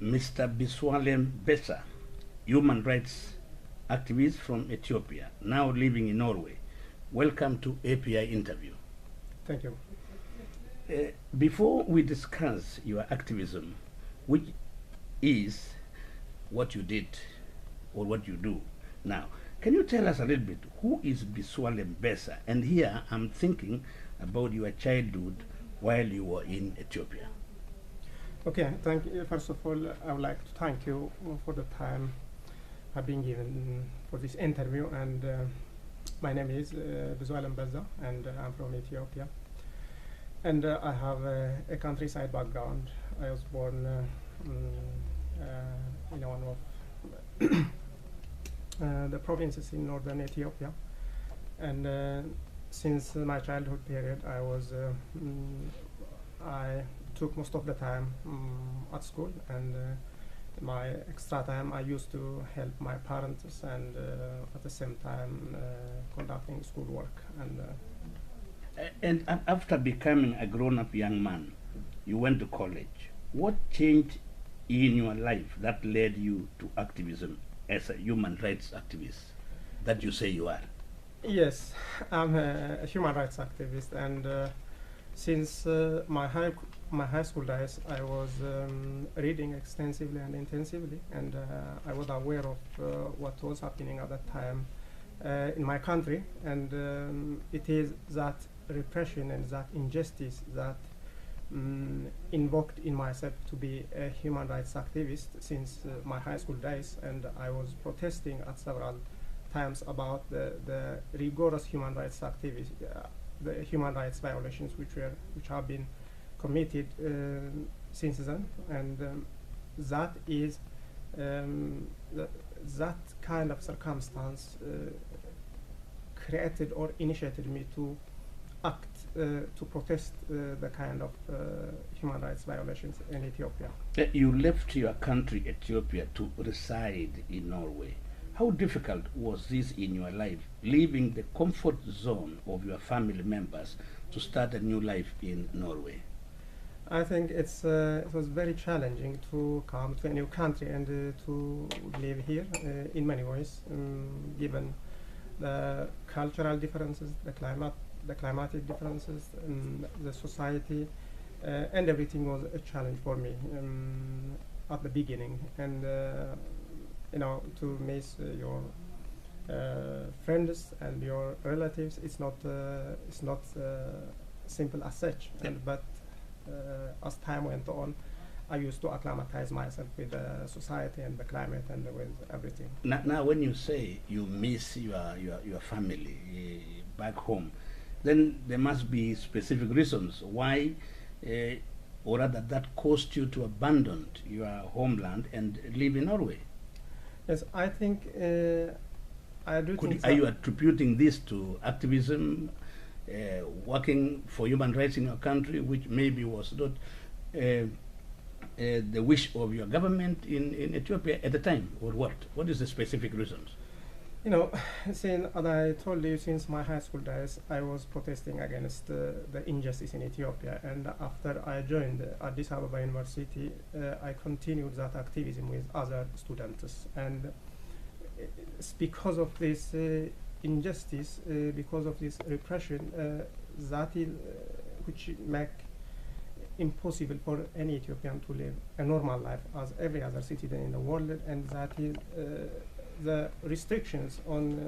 Mr. Bizualem Beza, human rights activist from Ethiopia, now living in Norway. Welcome to API interview. Thank you. Before we discuss your activism, which is what you did or what you do now, can you tell us a little bit who is Bizualem Beza? And here I'm thinking about your childhood while you were in Ethiopia. Okay, thank you. First of all, I would like to thank you for the time I've been given for this interview. And my name is Bizualem Beza, and I'm from Ethiopia. And I have a countryside background. I was born in one of the provinces in northern Ethiopia. And since my childhood period, I took most of the time at school, and my extra time I used to help my parents, and at the same time conducting schoolwork. And after becoming a grown-up young man, you went to college. What changed in your life that led you to activism as a human rights activist that you say you are? Yes, I'm a human rights activist, and since my high school days, I was reading extensively and intensively, and I was aware of what was happening at that time in my country, and it is that repression and that injustice that invoked in myself to be a human rights activist since my high school days. And I was protesting at several times about the rigorous human rights activities, the human rights violations which have been committed since then, and that is that kind of circumstance created or initiated me to act to protest the kind of human rights violations in Ethiopia. You left your country, Ethiopia, to reside in Norway. How difficult was this in your life, leaving the comfort zone of your family members to start a new life in Norway? I think it was very challenging to come to a new country and to live here in many ways, given the cultural differences, the climatic differences, the society, and everything was a challenge for me at the beginning. And to miss your friends and your relatives, it's not simple as such. But as time went on, I used to acclimatize myself with the society and the climate and with everything. Now when you say you miss your family back home, then there must be specific reasons why, or rather that caused you to abandon your homeland and live in Norway. Yes, I think I do think Are you attributing this to activism, working for human rights in your country, which maybe was not the wish of your government in Ethiopia at the time, or what? What is the specific reasons? As I told you, since my high school days, I was protesting against the injustice in Ethiopia, and after I joined Addis Ababa University, I continued that activism with other students, and it's because of this injustice, because of this repression, that is which make impossible for any Ethiopian to live a normal life as every other citizen in the world, and that is the restrictions on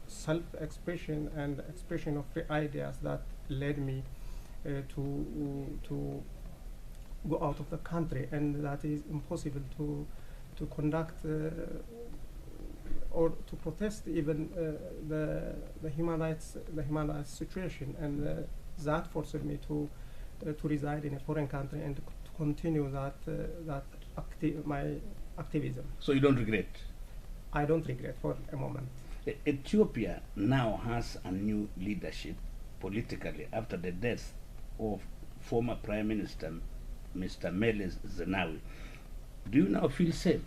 self-expression and expression of free ideas that led me to go out of the country, and that is impossible to conduct or to protest even the human rights situation, and that forced me to reside in a foreign country and to continue my activism. So you don't regret? I don't regret for a moment. Ethiopia now has a new leadership politically after the death of former Prime Minister Mr. Meles Zenawi. Do you now feel safe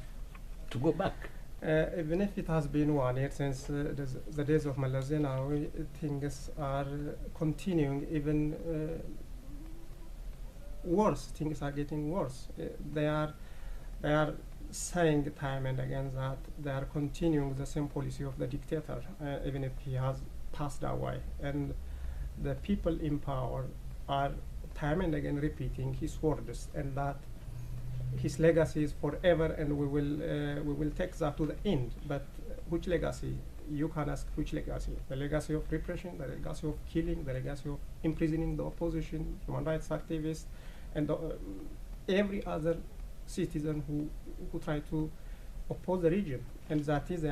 to go back? Even if it has been 1 year since the days of Meles Zenawi, things are continuing even worse. Things are getting worse. They are saying time and again that they are continuing the same policy of the dictator, even if he has passed away. And the people in power are time and again repeating his words, and that his legacy is forever, and we will take that to the end. But which legacy? You can ask which legacy? The legacy of repression, the legacy of killing, the legacy of imprisoning the opposition, human rights activists, and every other citizen who try to oppose the regime. And that is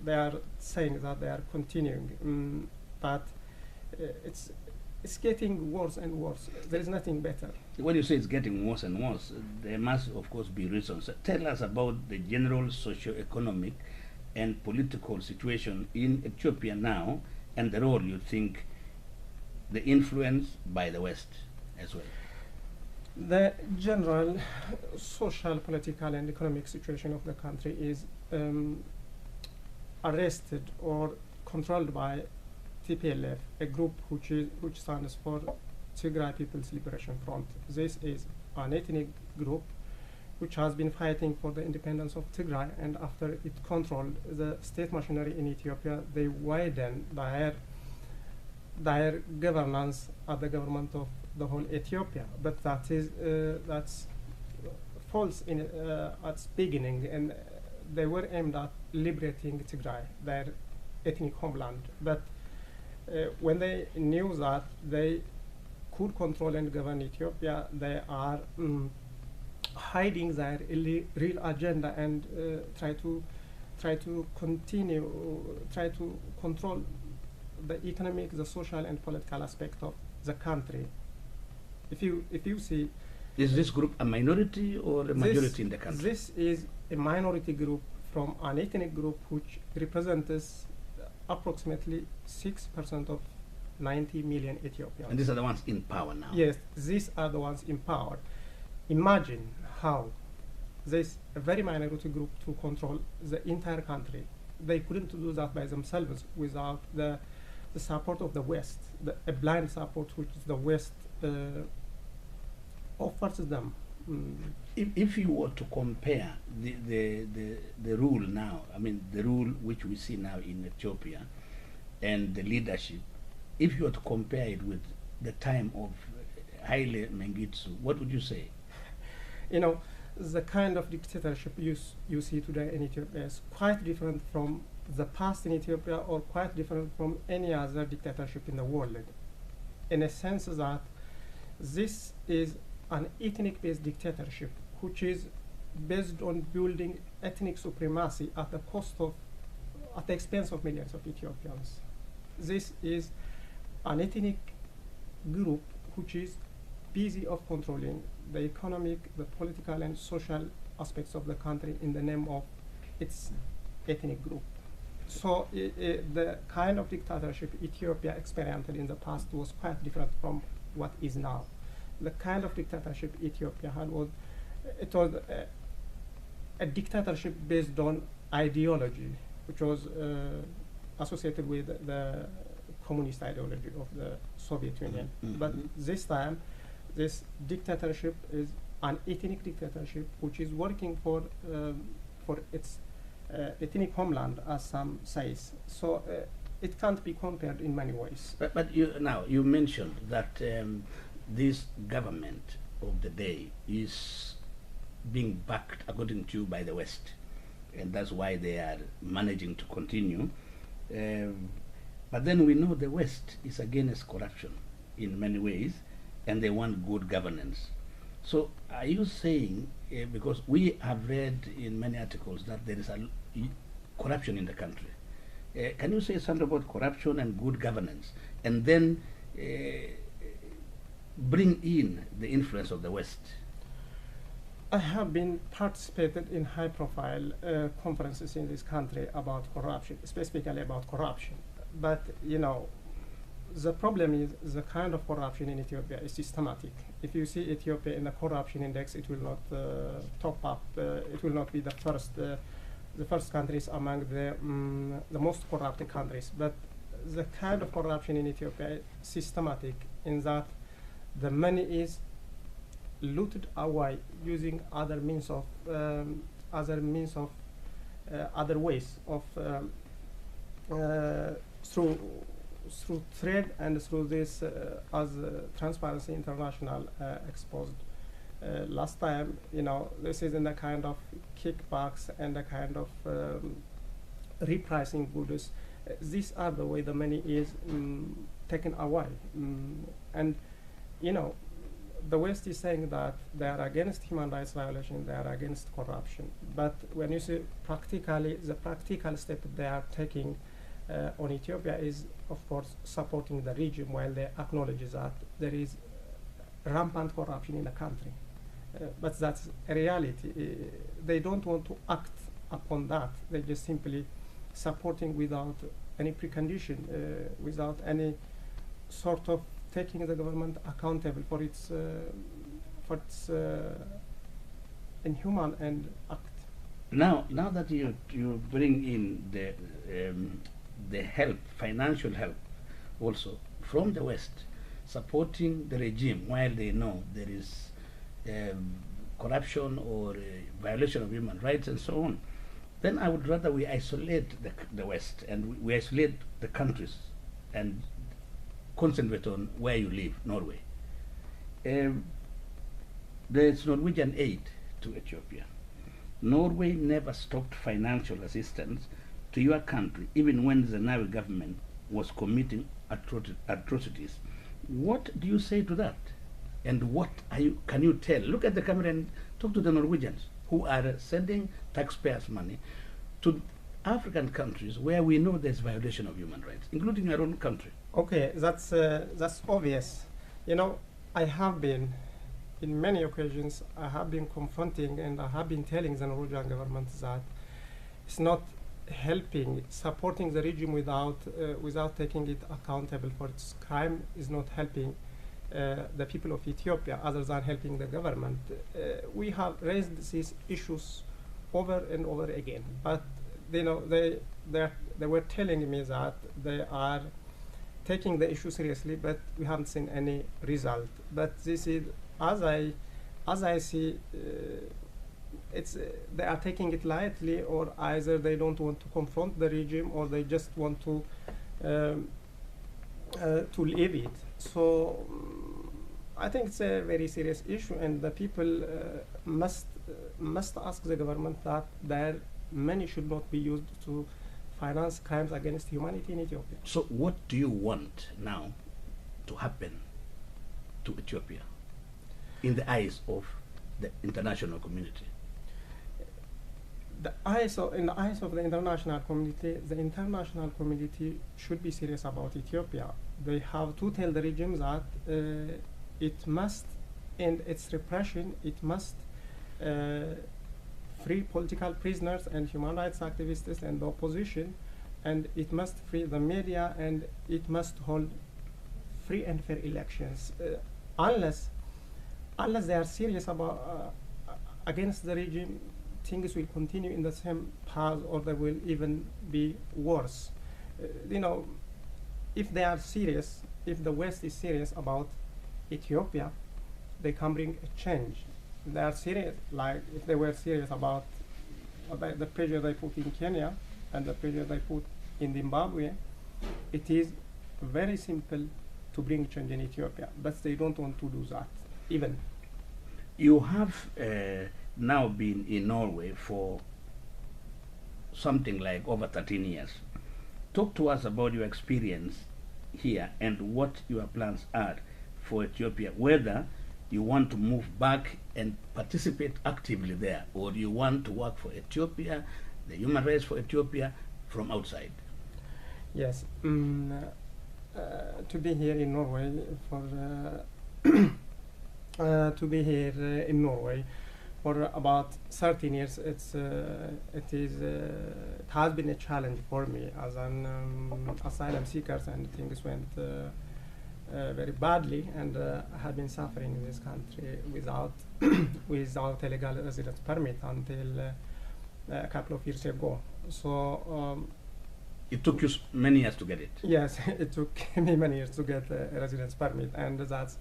they are saying that they are continuing, but it's getting worse and worse. There is nothing better. When you say it's getting worse and worse, there must, of course, be reasons. Tell us about the general socio-economic and political situation in Ethiopia now, and the role you think, the influence by the West as well. The general social, political, and economic situation of the country is arrested or controlled by TPLF, a group which stands for Tigray People's Liberation Front. This is an ethnic group which has been fighting for the independence of Tigray, and after it controlled the state machinery in Ethiopia, they widened their governance at the government of the whole Ethiopia. But that's false at its beginning, and they were aimed at liberating Tigray, their ethnic homeland. But when they knew that they could control and govern Ethiopia, they are hiding their real agenda and try to control the economic, the social, and political aspect of the country. If you see, is this group a minority or a majority in the country? This is a minority group from an ethnic group which represents approximately 6% of 90 million Ethiopians. And these are the ones in power now? Yes, these are the ones in power. Imagine how this a very minority group to control the entire country. They couldn't do that by themselves without the support of the West, a blind support which the West offers them. If you were to compare the rule now, I mean the rule which we see now in Ethiopia and the leadership, if you were to compare it with the time of Haile Mengistu, what would you say? You know, the kind of dictatorship you see today in Ethiopia is quite different from the past in Ethiopia, or quite different from any other dictatorship in the world, in a sense that this is an ethnic-based dictatorship which is based on building ethnic supremacy at the expense of millions of Ethiopians. This is an ethnic group which is busy of controlling the economic, the political, and social aspects of the country in the name of its ethnic group. So the kind of dictatorship Ethiopia experienced in the past was quite different from what is now. The kind of dictatorship Ethiopia had was a dictatorship based on ideology, which was associated with the communist ideology of the Soviet Union. Mm-hmm. But this time, this dictatorship is an ethnic dictatorship which is working for its ethnic homeland, as some says. So it can't be compared in many ways. But you mentioned that this government of the day is being backed, according to you, by the West, and that's why they are managing to continue. But then we know the West is against corruption in many ways, and they want good governance. So are you saying, because we have read in many articles that there is corruption in the country, can you say something about corruption and good governance, and then bring in the influence of the West? I have been participated in high-profile conferences in this country about corruption, specifically about corruption. But you know, the problem is the kind of corruption in Ethiopia is systematic. If you see Ethiopia in the corruption index, it will not top up. It will not be the first countries among the most corrupted countries. But the kind of corruption in Ethiopia is systematic in that the money is looted away using other means of other ways of through trade and through this as Transparency International exposed last time. This is in the kind of kickbacks and the kind of repricing goods. These are the way the money is taken away, and the West is saying that they are against human rights violation, they are against corruption. But when you see practically, the practical step they are taking on Ethiopia is, of course, supporting the regime while they acknowledge that there is rampant corruption in the country. But that's a reality. They don't want to act upon that. They're just simply supporting without any precondition, without any sort of taking the government accountable for its inhuman and act. Now that you bring in the help, financial help, also from the West, supporting the regime while they know there is corruption or violation of human rights and so on, then I would rather we isolate the West and we isolate the countries and concentrate on where you live, Norway. There's Norwegian aid to Ethiopia. Norway never stopped financial assistance to your country, even when the Zenawi government was committing atrocities. What do you say to that? And what can you tell? Look at the camera and talk to the Norwegians who are sending taxpayers' money to African countries where we know there's violation of human rights, including our own country. Okay, that's obvious. I have been, in many occasions, I have been confronting and I have been telling the Norwegian government that it's not helping, supporting the regime without taking it accountable for its crime is not helping the people of Ethiopia, other than helping the government. We have raised these issues over and over again, but they were telling me that they are taking the issue seriously, but we haven't seen any result. But this is, as I see, they are taking it lightly, or either they don't want to confront the regime, or they just want to leave it. So I think it's a very serious issue, and the people must ask the government that their money should not be used to finance crimes against humanity in Ethiopia. So what do you want now to happen to Ethiopia in the eyes of the international community? In the eyes of the international community should be serious about Ethiopia. They have to tell the regime that it must end its repression, it must free political prisoners and human rights activists and the opposition, and it must free the media, and it must hold free and fair elections. Unless they are serious about against the regime, things will continue in the same path, or they will even be worse. If they are serious, if the West is serious about Ethiopia, they can bring a change. They are serious, like if they were serious about the pressure they put in Kenya and the pressure they put in Zimbabwe, it is very simple to bring change in Ethiopia, but they don't want to do that, even. You have now been in Norway for something like over 13 years. Talk to us about your experience here and what your plans are for Ethiopia, whether you want to move back and participate actively there, or you want to work for Ethiopia, the human rights for Ethiopia from outside. Yes, to be here in Norway for about 13 years, it has been a challenge for me as an asylum seeker, and things went very badly, and I have been suffering in this country without a legal residence permit until a couple of years ago. So it took you many years to get it. Yes, it took me many years to get a residence permit, and that's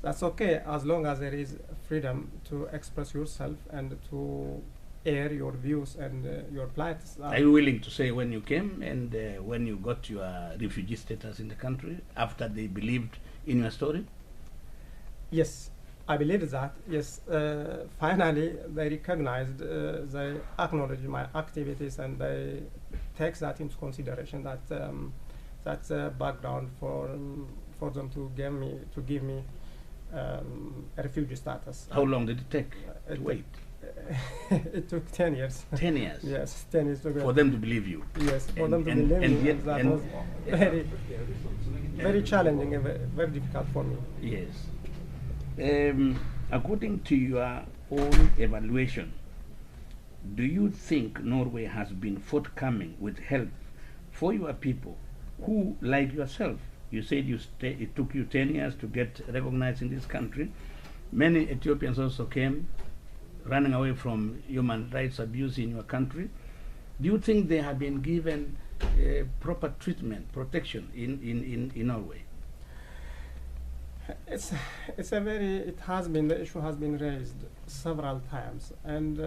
That's okay as long as there is freedom to express yourself and to air your views and your plights. Are you willing to say when you came and when you got your refugee status in the country after they believed in your story? Yes, I believe that. Yes, finally they recognized, they acknowledged my activities, and they take that into consideration. That that's a background for them to give me a refugee status. How long did it take to wait? It took 10 years. 10 years? Yes, 10 years for them to believe you? Yes, for them to believe me. And that was very, very challenging and very difficult for me. Yes. According to your own evaluation, do you think Norway has been forthcoming with help for your people who, like yourself, you said it took you 10 years to get recognized in this country. Many Ethiopians also came running away from human rights abuse in your country. Do you think they have been given proper treatment, protection in Norway? It has been, the issue has been raised several times, and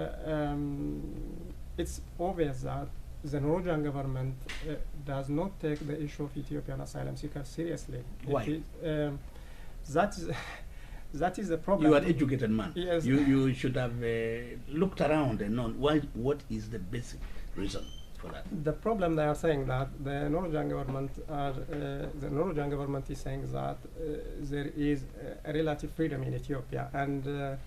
it's obvious that the Norwegian government does not take the issue of Ethiopian asylum seekers seriously. Why? That is the problem. You are an educated man. Yes. You should have looked around and known what is the basic reason for that. The problem, they are saying that the Norwegian government is saying that there is a relative freedom in Ethiopia, and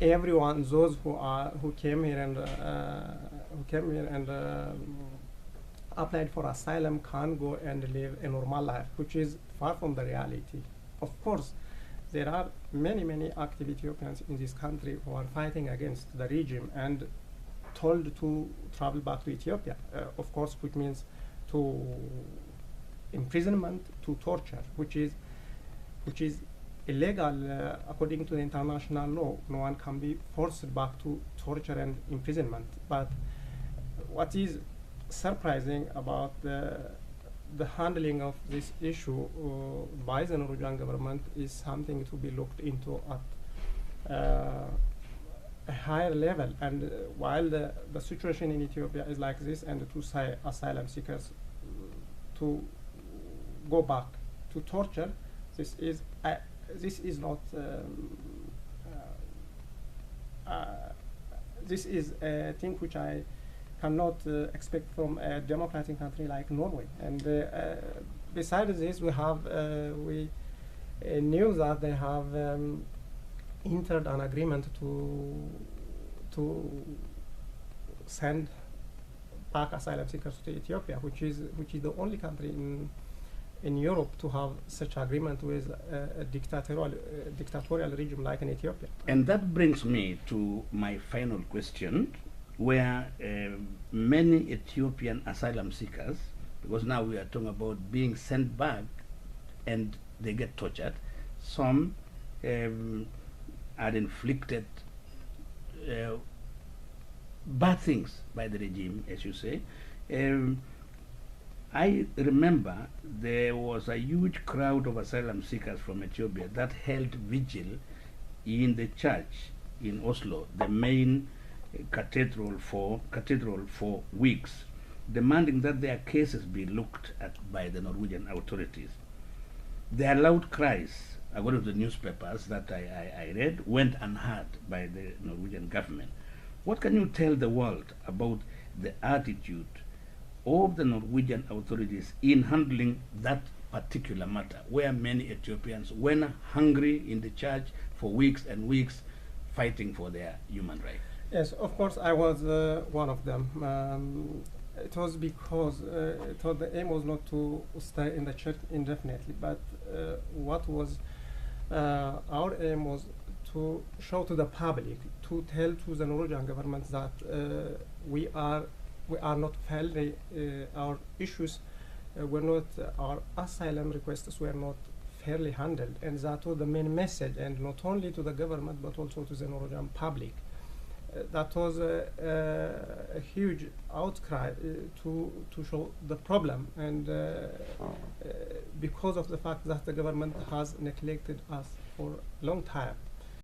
everyone, those who came here and applied for asylum, can go and live a normal life, which is far from the reality. Of course, there are many active Ethiopians in this country who are fighting against the regime and told to travel back to Ethiopia, of course, which means to imprisonment, to torture, which is illegal according to the international law. No one can be forced back to torture and imprisonment. But what is surprising about the handling of this issue by the Norwegian government is something to be looked into at a higher level. And while the situation in Ethiopia is like this, and to say asylum seekers to go back to torture, this is not this is a thing which I cannot expect from a democratic country like Norway. And besides this, we knew that they have entered an agreement to send back asylum seekers to Ethiopia, which is the only country in Europe to have such agreement with a dictatorial regime like in Ethiopia. And that brings me to my final question, where many Ethiopian asylum seekers, because now we are talking about being sent back and they get tortured, some are inflicted bad things by the regime, as you say. I remember there was a huge crowd of asylum seekers from Ethiopia that held vigil in the church in Oslo, the main cathedral for weeks, demanding that their cases be looked at by the Norwegian authorities. Their loud cries, according to the newspapers that I read, went unheard by the Norwegian government. What can you tell the world about the attitude of the Norwegian authorities in handling that particular matter, where many Ethiopians went hungry in the church for weeks and weeks fighting for their human rights? Yes, of course, I was one of them. It was because the aim was not to stay in the church indefinitely, but what was our aim was to show to the public, to tell to the Norwegian government that we are not fairly, our issues were not, our asylum requests were not fairly handled, and that was the main message, and not only to the government but also to the Norwegian public. that was a huge outcry to show the problem, and because of the fact that the government has neglected us for a long time.